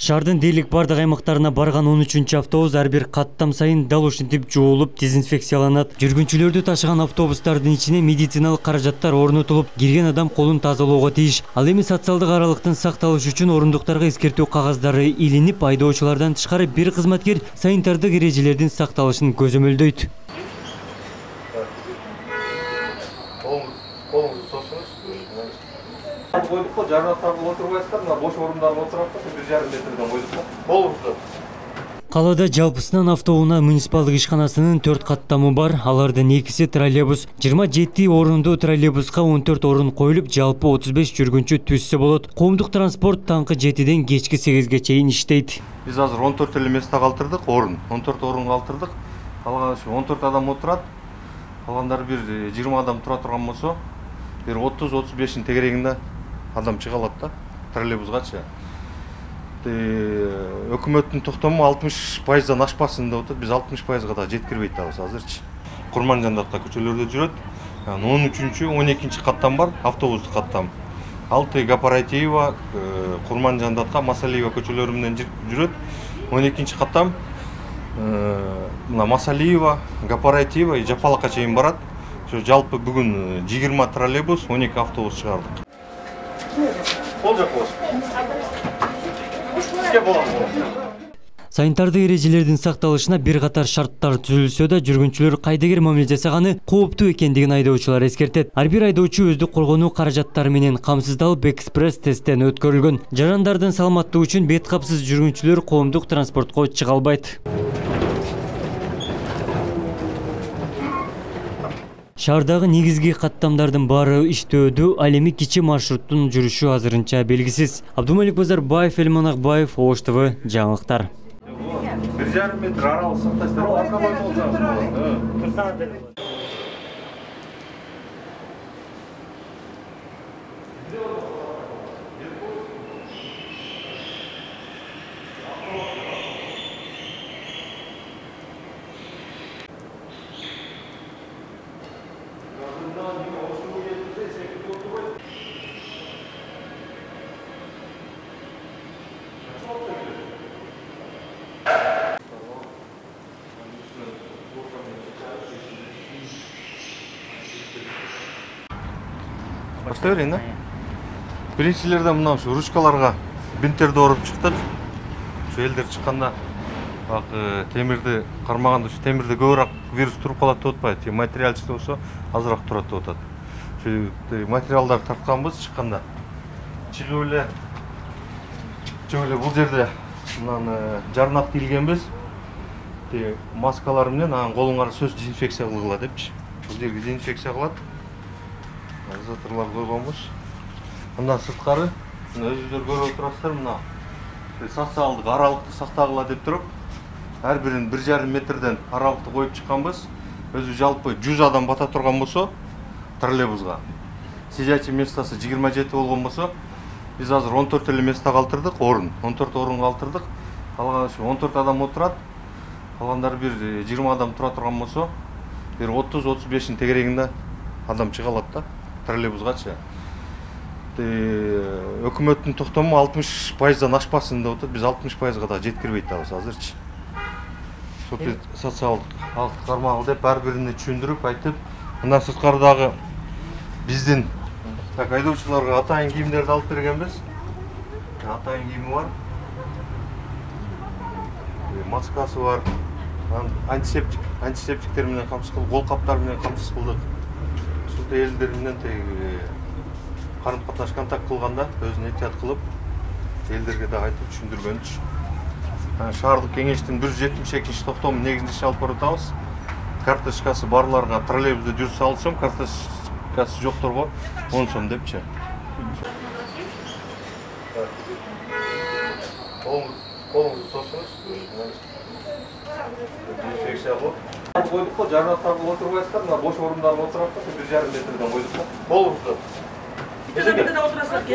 Шаардын дээрлик бардык аймактарына барган 13 автобус ар бир каттам сайын дал ушинтип жуулуп, дезинфекцияланат. Жүргүнчүлөрдү ташыган автобустардын ичине медициналык каражаттар орнотулуп, кирген адам колун тазалоого тийиш. Ал эми социалдык аралыктын сакталышы үчүн орундуктарга эскертүү кагаздары илинип, айдоочулардан тышкары бир кызматкер санитардык эрежелердин сакталышын көзөмөлдөйт. Koyduk da jarnaklarga oturmayızlar, boş orunlarga oturapta 1,5 metrden koyduk da. Bolurdu. Калада жалпысынан автоунаа муниципалдык ишканасынын 4 каттамы бар. Алардын экиси троллейбус. 27 орунду троллейбуска 14 орун коюлуп, жалпы 35 жүргүнчү түзсө болот. Коомдук транспорт таңкы 7ден кечки 8ге чейин иштейт. Биз азыр 14 эле месте калтырдык, орун. 14 орун калтырдык. Калган 14 адам отурат. Калгандары бир 20 адам тура турган болсо, бир 30-35-ин тегерегинде адам чыга алат да троллейбусгачы. Өкмөттүн токтому 60%дан ашпасын деп атат. Биз 60%га да жеткирбей атабыз азырчы. Курманжандатка көчөлөрдө жүрөт. 13-чү, 12-чи каттам бар, автобустук каттам. Алты Гапаратиева, Курманжандатка, Масалиева көчөлөрү менен жүрөт. 12-чи каттам мына Масалиева, Гапаратиева, Жапалакка чейин барат. Жалпы бүгүн 20 троллейбус, 12 автобус чыгардык. Ол жак болсун. Санитардык эрежелердин сакталышына бир катар шарттар түзүлсө да, жүргүнчүлөр кайдыгер мамиле жасаганы кооптуу экендигин айдоочулар эскертет. Ар бир айдоочу өздүк коргонуу каражаттары менен камсыздалып, экспресс тесттен өткөрүлгөн. Жарандардын саламаттыгы үчүн бет капсыз жүргүнчүлөр коомдук транспортко чыга албайт. Шаардагы негизги каттамдардын баары иштөөдө, ал эми кичи маршруттун жүрүшү азырынча белгисиз. Абдумалик Базарбаев, Элман Акбаев, Ош ТВ, жаңылыктар. 1,5 метр аралык сактайсыздар, арка болсоңуз. Баштай берейин, да? Биринчилерден мына ушу ручкаларга бинттерди оруп чыктык. Ушу элдер чыкканда бак темирди кармаганда ушу темирде көбүрөөк вирус туруп калат деп атпайбы? Материалчы болсо азыраак турат деп атат. Ушу материалдарды тартканбыз чыкканда. Чилип эле жок эле бул жерде мынаны жарнак тийилгенбиз. Маскалар менен анан колуңар сөз дезинфекция кылгыла депчи. Бул жерге дезинфекция кылат. Затырлар койгонбуз. Мындан сырткары өзүңүздөр көрүп отурасыздар, мына социалдык аралыкты сактагыла деп туруп, ар бирин 1,5 метрден аралыкты коюп чыкканбыз. Өзү жалпы 100 адам бата турган болсо, троллейбуска сидячий местосы 27 болгон болсо, биз азыр 14 эле месте калтырдык, орун. 14 орун калтырдык. Калган 14 адам отурат. Калгандары бир 20 адам тура турган болсо, бир 30-35-ин тегерегинде адам чыга алат да троллейбусгачы. Өкмөттүн токтому 60%дан ашпасын деп атат. Биз 60%га да жеткирбей атабыз азырчы. Социалдык кармагы деп ар бирине түшүндүрүп айтып, мындан сырткары дагы биздин айдоочуларга атайын кийимдерди алып бергенбиз. Атайын кийими бар. Маскасы бар. Антисептиктер менен камсыз кылдык, кол каптар менен камсыз кылдык. Ушундай элдер менен карым-катнаш контакт кылганда өзүн эhtiyat кылып, элдерге да айтып түшүндүргөнчү. Шаардык кеңештин 172-чи токтому негизинде иш алып баратабыз. Карточкасы барларга троллейбусда жүрүп алсам, карточкасы жокторго 10 сом депчи. Колуңузду тосуңуз. Дезинфекция кылып. Koyduk da jarnaklarga oturmayızlar, boş orunlarga oturapta 1,5 metrden koyduk da. Bolurdu. Bir metrede oturasın ki.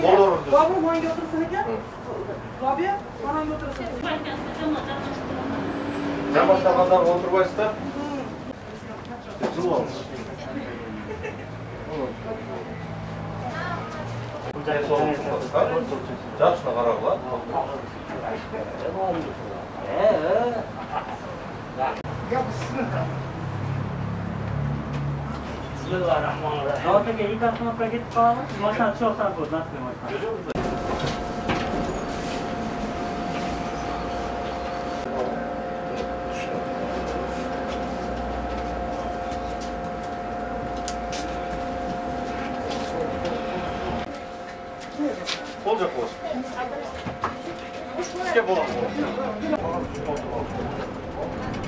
Bolurdu. Babam hangi otursun ki? Rabia, hangi otursun? Jamasta kadar oturmayızlar. Jıl olmuş. Жақшына қарағыла. Bismillahirrahmanirrahim. Zaten ilk aklına gidip kalalım. Maşallah çok sağ olun. Nasıl? Olacak olsun. İşte bu.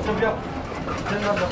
Tabii yap. Senin andan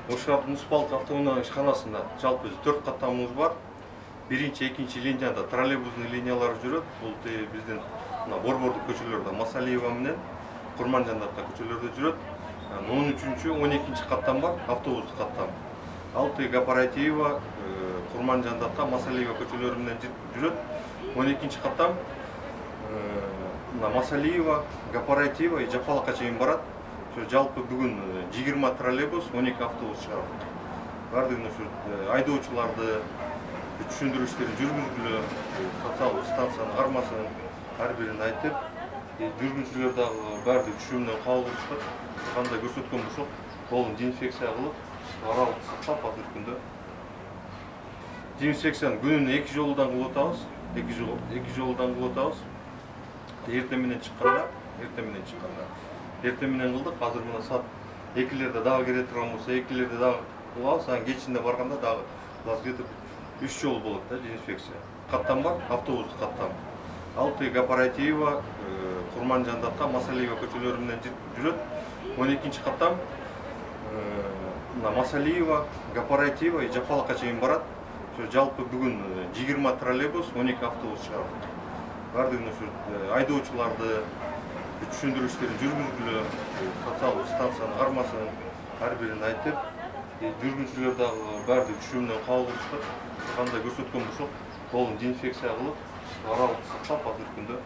Ошырап муниципалдык автоунаа ишканасында жалпы 4 каттамыбыз бар. Биринчи, экинчи линияда троллейбустун линиялары жүрөт. Бул биздин борбордук көчөлөрдө Масалиева менен Курманжандатка көчөлөрдө жүрөт. 13-чү, 12-чи каттам бар, автобустук каттам. Ал Гапаратиева, Курманжандатка Масалиева көчөлөрү менен жүрөт. 12-чи каттам Масалиева, Гапаратиева и Жапалакка чейин барат. Жалпы бүгін 20 троллейбус, 12 автобус шығарылды. Бардығын айдоочуларды түшүндүрүштерин жүргүзгүлө, социалдык станциянын кармасын ар бирин айтып, жүргүнчүлөр дагы баардык түшүмүнөн кабыл кылышат. Кандай көрсөткөн болсок, колун дезинфекция кылып, аралыкты сактап азыркы күндө дезинфекцияны күнүнө 2 жолудан кылып атабыз. 2 жолудан кылып атабыз. Эртең менен чыкканда эртең менен кылдык. Азыр мына саат 2-лерде дагы кере турган болсо, 2-лерде дагы кылабыз. Анан кечинде барганда дагы где-то 3 жол болот да дезинфекция. Каттам бар, автобустук каттам. Ал Гапаратиева, Курманжандатка Масалиева көчөлөрү менен жүрөт. 12-чи каттам Масалиева, Гапаратиева и Жапалакка чейин барат. Жалпы бүгүн 20 троллейбус, 12 автобус чыгарылды. Бардыгын айдоочуларды түшүндүрүштерин жүргүзгүлө, социалдык станциянын кармасын ар бирин айтып, жүргүнчүлөр дагы баардык түшүмүнөн кабыл кылышат. Кандай көрсөткөн болсок, колун дезинфекция кылып, аралыкты сактап азыркы күндө